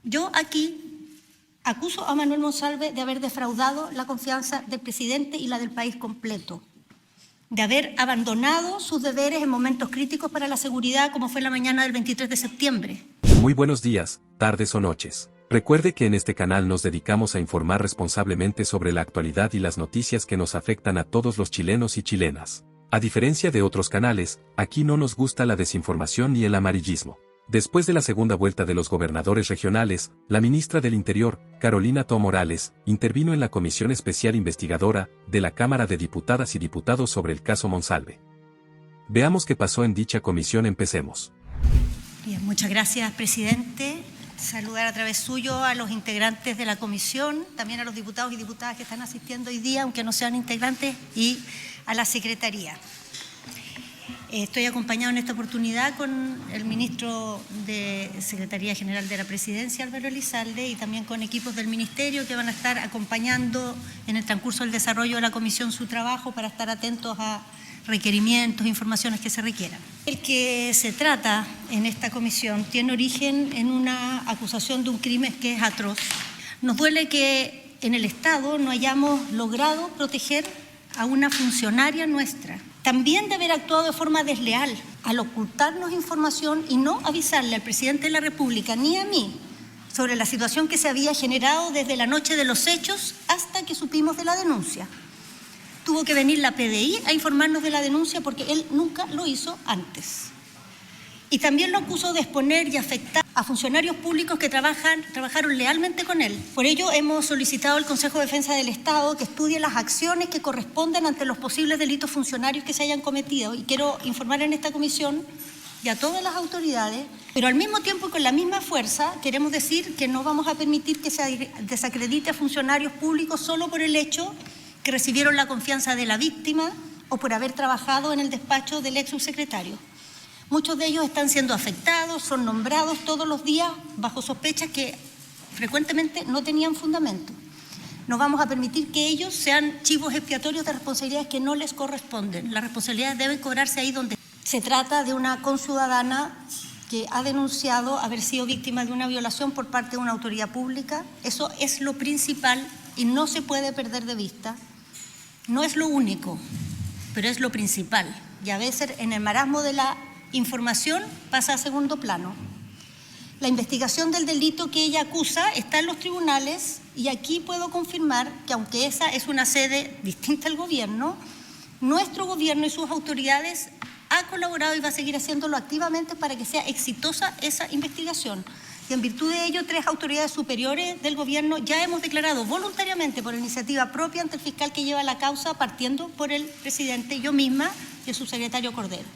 Yo aquí acuso a Manuel Monsalve de haber defraudado la confianza del presidente y la del país completo, de haber abandonado sus deberes en momentos críticos para la seguridad, como fue la mañana del 23 de septiembre. Muy buenos días, tardes o noches. Recuerde que en este canal nos dedicamos a informar responsablemente sobre la actualidad y las noticias que nos afectan a todos los chilenos y chilenas. A diferencia de otros canales, aquí no nos gusta la desinformación ni el amarillismo. Después de la segunda vuelta de los gobernadores regionales, la ministra del Interior, Carolina Tó Morales, intervino en la Comisión Especial Investigadora de la Cámara de Diputadas y Diputados sobre el caso Monsalve. Veamos qué pasó en dicha comisión. Empecemos. Bien, muchas gracias, presidente. Saludar a través suyo a los integrantes de la comisión, también a los diputados y diputadas que están asistiendo hoy día, aunque no sean integrantes, y a la secretaría. Estoy acompañado en esta oportunidad con el ministro de Secretaría General de la Presidencia, Álvaro Elizalde, y también con equipos del ministerio que van a estar acompañando en el transcurso del desarrollo de la comisión su trabajo para estar atentos a requerimientos, informaciones que se requieran. El que se trata en esta comisión tiene origen en una acusación de un crimen que es atroz. Nos duele que en el Estado no hayamos logrado proteger a una funcionaria nuestra. También de haber actuado de forma desleal al ocultarnos información y no avisarle al presidente de la República ni a mí sobre la situación que se había generado desde la noche de los hechos hasta que supimos de la denuncia. Tuvo que venir la PDI a informarnos de la denuncia porque él nunca lo hizo antes. Y también lo acusó de exponer y afectar a funcionarios públicos que trabajaron lealmente con él. Por ello hemos solicitado al Consejo de Defensa del Estado que estudie las acciones que corresponden ante los posibles delitos funcionarios que se hayan cometido. Y quiero informar en esta comisión y a todas las autoridades, pero al mismo tiempo y con la misma fuerza queremos decir que no vamos a permitir que se desacredite a funcionarios públicos solo por el hecho que recibieron la confianza de la víctima o por haber trabajado en el despacho del ex subsecretario. Muchos de ellos están siendo afectados, son nombrados todos los días bajo sospechas que frecuentemente no tenían fundamento. No vamos a permitir que ellos sean chivos expiatorios de responsabilidades que no les corresponden. Las responsabilidades deben cobrarse ahí donde se trata de una conciudadana que ha denunciado haber sido víctima de una violación por parte de una autoridad pública. Eso es lo principal y no se puede perder de vista. No es lo único, pero es lo principal. Y a veces en el marasmo de la información pasa a segundo plano. La investigación del delito que ella acusa está en los tribunales y aquí puedo confirmar que aunque esa es una sede distinta al gobierno, nuestro gobierno y sus autoridades ha colaborado y va a seguir haciéndolo activamente para que sea exitosa esa investigación. Y en virtud de ello, 3 autoridades superiores del gobierno ya hemos declarado voluntariamente por iniciativa propia ante el fiscal que lleva la causa, partiendo por el presidente, yo misma y el subsecretario Cordero.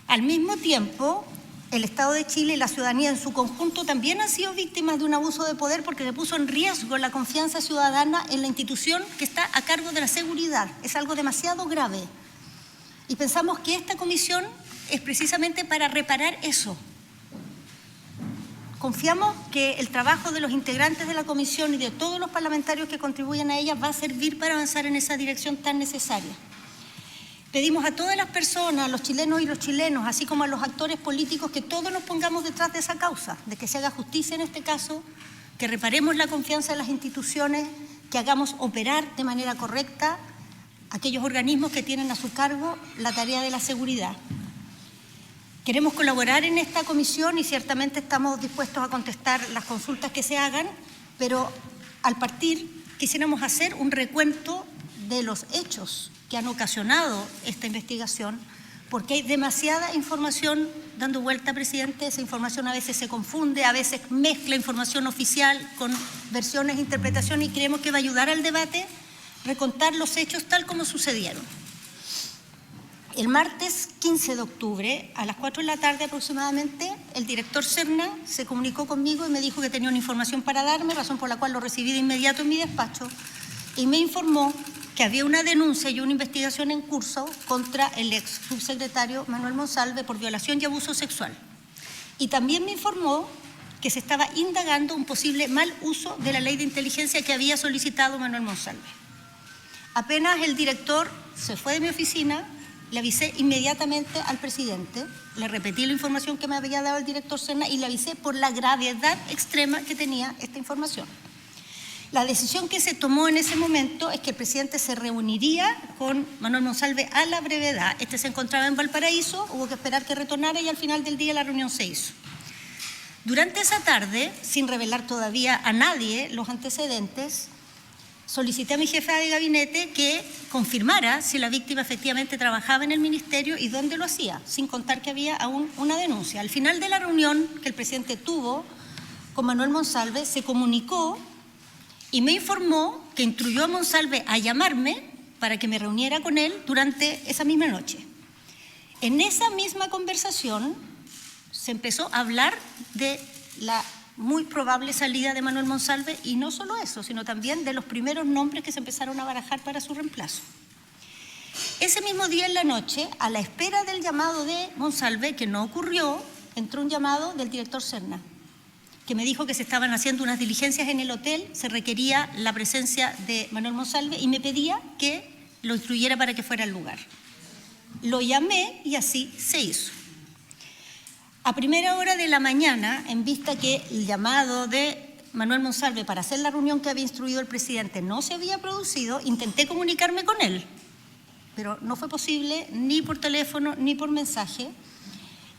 Al mismo tiempo, el Estado de Chile y la ciudadanía en su conjunto también han sido víctimas de un abuso de poder porque se puso en riesgo la confianza ciudadana en la institución que está a cargo de la seguridad. Es algo demasiado grave. Y pensamos que esta comisión es precisamente para reparar eso. Confiamos que el trabajo de los integrantes de la comisión y de todos los parlamentarios que contribuyen a ella va a servir para avanzar en esa dirección tan necesaria. Pedimos a todas las personas, a los chilenos y los chilenos, así como a los actores políticos, que todos nos pongamos detrás de esa causa, de que se haga justicia en este caso, que reparemos la confianza en las instituciones, que hagamos operar de manera correcta aquellos organismos que tienen a su cargo la tarea de la seguridad. Queremos colaborar en esta comisión y ciertamente estamos dispuestos a contestar las consultas que se hagan, pero al partir quisiéramos hacer un recuento de los hechos que han ocasionado esta investigación, porque hay demasiada información dando vuelta, presidente. Esa información a veces se confunde, a veces mezcla información oficial con versiones e interpretaciones y creemos que va a ayudar al debate recontar los hechos tal como sucedieron. El martes 15 de octubre, a las 4 de la tarde aproximadamente, el director Serna se comunicó conmigo y me dijo que tenía una información para darme, razón por la cual lo recibí de inmediato en mi despacho, y me informó que había una denuncia y una investigación en curso contra el ex subsecretario Manuel Monsalve por violación y abuso sexual. Y también me informó que se estaba indagando un posible mal uso de la ley de inteligencia que había solicitado Manuel Monsalve. Apenas el director se fue de mi oficina, le avisé inmediatamente al presidente, le repetí la información que me había dado el director Serna y le avisé por la gravedad extrema que tenía esta información. La decisión que se tomó en ese momento es que el presidente se reuniría con Manuel Monsalve a la brevedad. Este se encontraba en Valparaíso, hubo que esperar que retornara y al final del día la reunión se hizo. Durante esa tarde, sin revelar todavía a nadie los antecedentes, solicité a mi jefa de gabinete que confirmara si la víctima efectivamente trabajaba en el ministerio y dónde lo hacía, sin contar que había aún una denuncia. Al final de la reunión que el presidente tuvo con Manuel Monsalve, se comunicó y me informó que instruyó a Monsalve a llamarme para que me reuniera con él durante esa misma noche. En esa misma conversación se empezó a hablar de la muy probable salida de Manuel Monsalve y no solo eso, sino también de los primeros nombres que se empezaron a barajar para su reemplazo. Ese mismo día en la noche, a la espera del llamado de Monsalve, que no ocurrió, entró un llamado del director Serna, que me dijo que se estaban haciendo unas diligencias en el hotel, se requería la presencia de Manuel Monsalve y me pedía que lo instruyera para que fuera al lugar. Lo llamé y así se hizo. A primera hora de la mañana, en vista que el llamado de Manuel Monsalve para hacer la reunión que había instruido el presidente no se había producido, intenté comunicarme con él, pero no fue posible ni por teléfono ni por mensaje.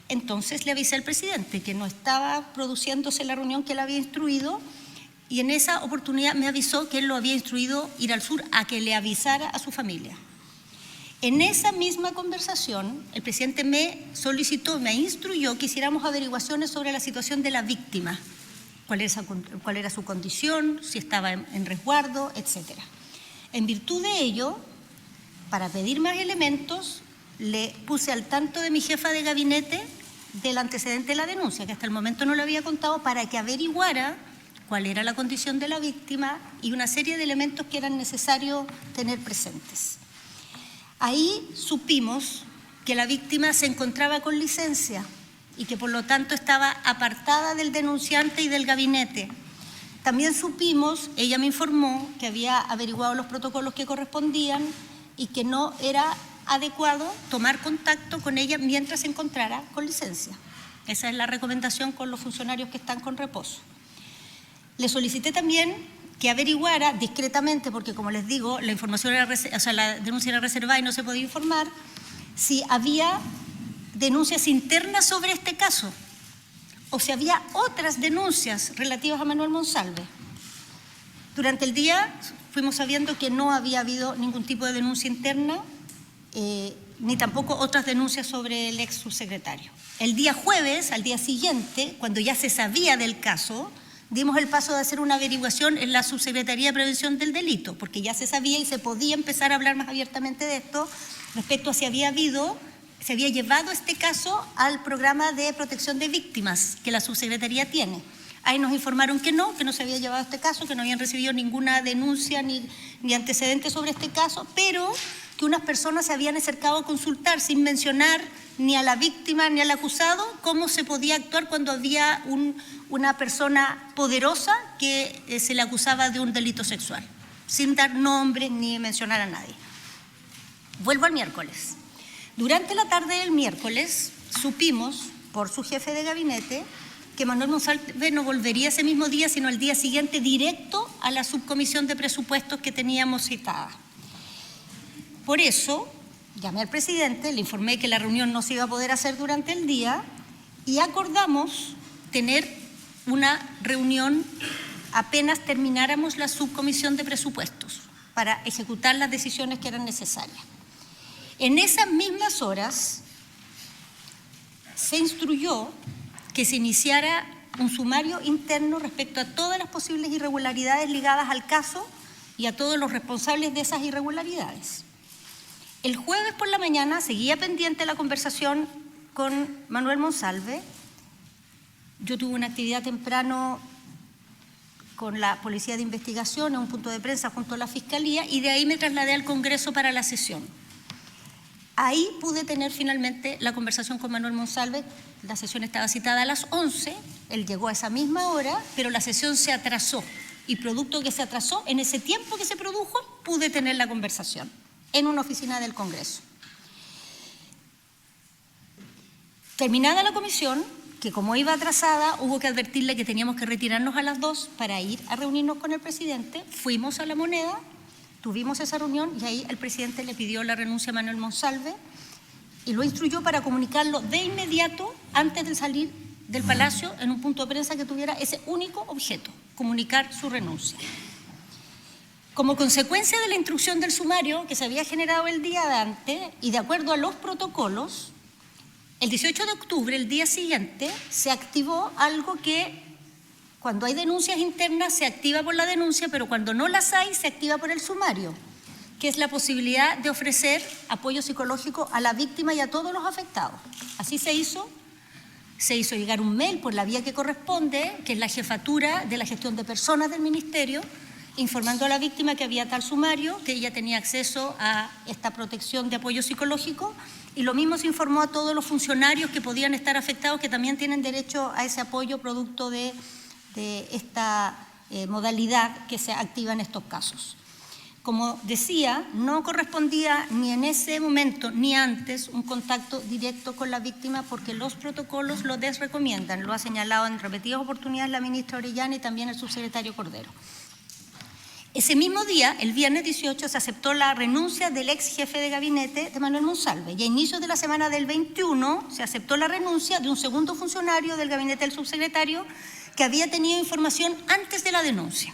Entonces le avisé al presidente que no estaba produciéndose la reunión que él había instruido y en esa oportunidad me avisó que él lo había instruido ir al sur a que le avisara a su familia. En esa misma conversación, el presidente me solicitó, me instruyó que hiciéramos averiguaciones sobre la situación de la víctima, cuál era su condición, si estaba en resguardo, etc. En virtud de ello, para pedir más elementos, le puse al tanto de mi jefa de gabinete del antecedente de la denuncia, que hasta el momento no lo había contado, para que averiguara cuál era la condición de la víctima y una serie de elementos que eran necesarios tener presentes. Ahí supimos que la víctima se encontraba con licencia y que por lo tanto estaba apartada del denunciante y del gabinete. También supimos, ella me informó, que había averiguado los protocolos que correspondían y que no era adecuado tomar contacto con ella mientras se encontrara con licencia. Esa es la recomendación con los funcionarios que están con reposo. Le solicité también que averiguara discretamente, porque como les digo, la información era, la denuncia era reservada y no se podía informar, si había denuncias internas sobre este caso o si había otras denuncias relativas a Manuel Monsalve. Durante el día fuimos sabiendo que no había habido ningún tipo de denuncia interna, ni tampoco otras denuncias sobre el ex subsecretario. El día jueves, al día siguiente, cuando ya se sabía del caso, dimos el paso de hacer una averiguación en la Subsecretaría de Prevención del Delito, porque ya se sabía y se podía empezar a hablar más abiertamente de esto respecto a si se había llevado este caso al programa de protección de víctimas que la Subsecretaría tiene. Ahí nos informaron que no se había llevado este caso, que no habían recibido ninguna denuncia ni antecedentes sobre este caso, pero que unas personas se habían acercado a consultar sin mencionar ni a la víctima ni al acusado cómo se podía actuar cuando había una persona poderosa que se le acusaba de un delito sexual, sin dar nombres ni mencionar a nadie. Vuelvo al miércoles. Durante la tarde del miércoles supimos, por su jefe de gabinete, que Manuel Monsalve no volvería ese mismo día, sino al día siguiente directo a la subcomisión de presupuestos que teníamos citada. Por eso, llamé al presidente, le informé que la reunión no se iba a poder hacer durante el día y acordamos tener una reunión apenas termináramos la subcomisión de presupuestos para ejecutar las decisiones que eran necesarias. En esas mismas horas se instruyó que se iniciara un sumario interno respecto a todas las posibles irregularidades ligadas al caso y a todos los responsables de esas irregularidades. El jueves por la mañana seguía pendiente la conversación con Manuel Monsalve. Yo tuve una actividad temprano con la Policía de Investigación en un punto de prensa junto a la Fiscalía y de ahí me trasladé al Congreso para la sesión. Ahí pude tener finalmente la conversación con Manuel Monsalve. La sesión estaba citada a las 11, él llegó a esa misma hora, pero la sesión se atrasó y producto que se atrasó, en ese tiempo que se produjo, pude tener la conversación en una oficina del Congreso. Terminada la comisión, que como iba atrasada, hubo que advertirle que teníamos que retirarnos a las 2 para ir a reunirnos con el presidente. Fuimos a La Moneda, tuvimos esa reunión y ahí el presidente le pidió la renuncia a Manuel Monsalve y lo instruyó para comunicarlo de inmediato antes de salir del Palacio en un punto de prensa que tuviera ese único objeto, comunicar su renuncia. Como consecuencia de la instrucción del sumario que se había generado el día de antes y de acuerdo a los protocolos, el 18 de octubre, el día siguiente, se activó algo que cuando hay denuncias internas se activa por la denuncia, pero cuando no las hay se activa por el sumario, que es la posibilidad de ofrecer apoyo psicológico a la víctima y a todos los afectados. Así se hizo llegar un mail por la vía que corresponde, que es la jefatura de la gestión de personas del Ministerio, informando a la víctima que había tal sumario, que ella tenía acceso a esta protección de apoyo psicológico, y lo mismo se informó a todos los funcionarios que podían estar afectados, que también tienen derecho a ese apoyo producto de esta modalidad que se activa en estos casos. Como decía, no correspondía ni en ese momento ni antes un contacto directo con la víctima porque los protocolos lo desrecomiendan, lo ha señalado en repetidas oportunidades la ministra Orellana y también el subsecretario Cordero. Ese mismo día, el viernes 18, se aceptó la renuncia del ex jefe de gabinete de Manuel Monsalve y a inicios de la semana del 21 se aceptó la renuncia de un segundo funcionario del gabinete del subsecretario que había tenido información antes de la denuncia.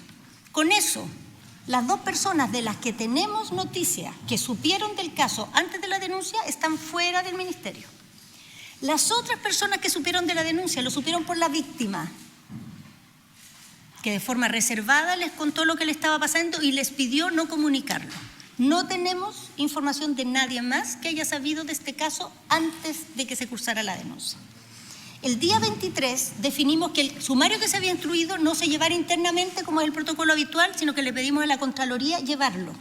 Con eso, las dos personas de las que tenemos noticia que supieron del caso antes de la denuncia están fuera del ministerio. Las otras personas que supieron de la denuncia lo supieron por la víctima, que de forma reservada les contó lo que le estaba pasando y les pidió no comunicarlo. No tenemos información de nadie más que haya sabido de este caso antes de que se cursara la denuncia. El día 23 definimos que el sumario que se había instruido no se llevara internamente como es el protocolo habitual, sino que le pedimos a la Contraloría llevarlo.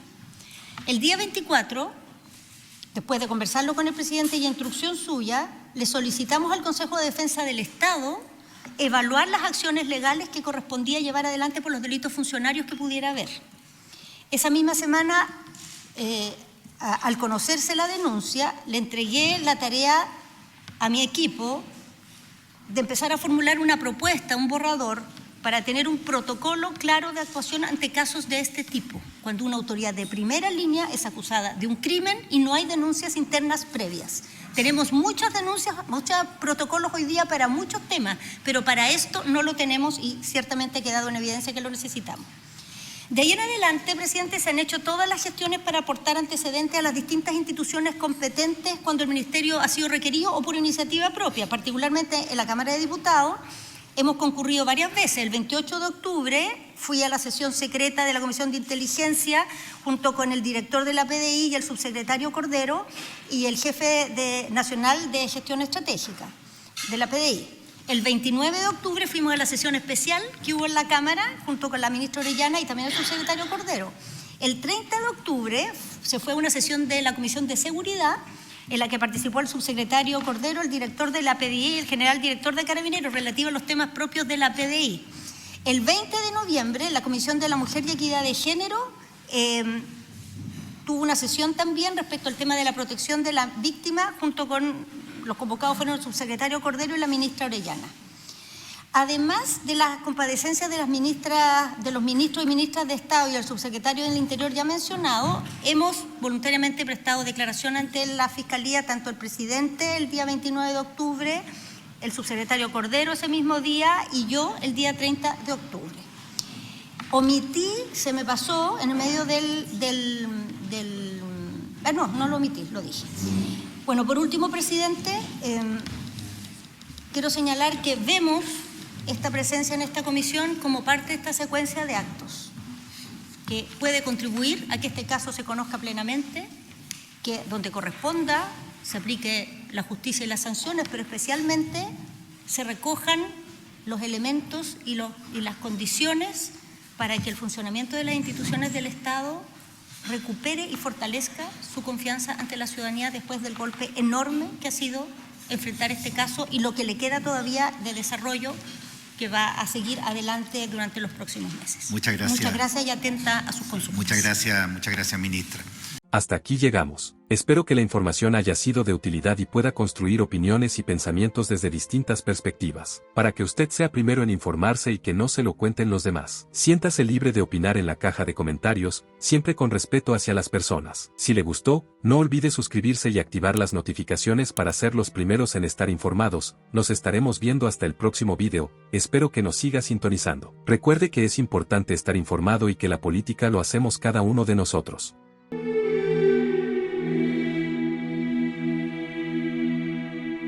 El día 24, después de conversarlo con el presidente y a instrucción suya, le solicitamos al Consejo de Defensa del Estado evaluar las acciones legales que correspondía llevar adelante por los delitos funcionarios que pudiera haber. Esa misma semana, al conocerse la denuncia, le entregué la tarea a mi equipo de empezar a formular una propuesta, un borrador, para tener un protocolo claro de actuación ante casos de este tipo, cuando una autoridad de primera línea es acusada de un crimen y no hay denuncias internas previas. Tenemos muchas denuncias, muchos protocolos hoy día para muchos temas, pero para esto no lo tenemos y ciertamente ha quedado en evidencia que lo necesitamos. De ahí en adelante, presidente, se han hecho todas las gestiones para aportar antecedentes a las distintas instituciones competentes cuando el Ministerio ha sido requerido o por iniciativa propia, particularmente en la Cámara de Diputados. Hemos concurrido varias veces. El 28 de octubre fui a la sesión secreta de la Comisión de Inteligencia junto con el director de la PDI y el subsecretario Cordero y el jefe nacional de gestión estratégica de la PDI. El 29 de octubre fuimos a la sesión especial que hubo en la Cámara junto con la ministra Orellana y también el subsecretario Cordero. El 30 de octubre se fue a una sesión de la Comisión de Seguridad en la que participó el subsecretario Cordero, el director de la PDI y el general director de Carabineros relativo a los temas propios de la PDI. El 20 de noviembre, la Comisión de la Mujer y Equidad de Género tuvo una sesión también respecto al tema de la protección de la víctima, junto con los convocados fueron el subsecretario Cordero y la ministra Orellana. Además de las comparecencias de los ministros y ministras de Estado y el subsecretario del Interior ya mencionado, hemos voluntariamente prestado declaración ante la Fiscalía, tanto el presidente el día 29 de octubre, el subsecretario Cordero ese mismo día y yo el día 30 de octubre. Omití, se me pasó en el medio no lo omití, lo dije. Bueno, por último, presidente, quiero señalar que vemos esta presencia en esta comisión como parte de esta secuencia de actos que puede contribuir a que este caso se conozca plenamente, que donde corresponda se aplique la justicia y las sanciones, pero especialmente se recojan los elementos y las condiciones para que el funcionamiento de las instituciones del Estado recupere y fortalezca su confianza ante la ciudadanía después del golpe enorme que ha sido enfrentar este caso y lo que le queda todavía de desarrollo que va a seguir adelante durante los próximos meses. Muchas gracias. Muchas gracias y atenta a sus consultas. Muchas gracias, ministra. Hasta aquí llegamos. Espero que la información haya sido de utilidad y pueda construir opiniones y pensamientos desde distintas perspectivas, para que usted sea primero en informarse y que no se lo cuenten los demás. Siéntase libre de opinar en la caja de comentarios, siempre con respeto hacia las personas. Si le gustó, no olvide suscribirse y activar las notificaciones para ser los primeros en estar informados. Nos estaremos viendo hasta el próximo video, espero que nos siga sintonizando. Recuerde que es importante estar informado y que la política lo hacemos cada uno de nosotros.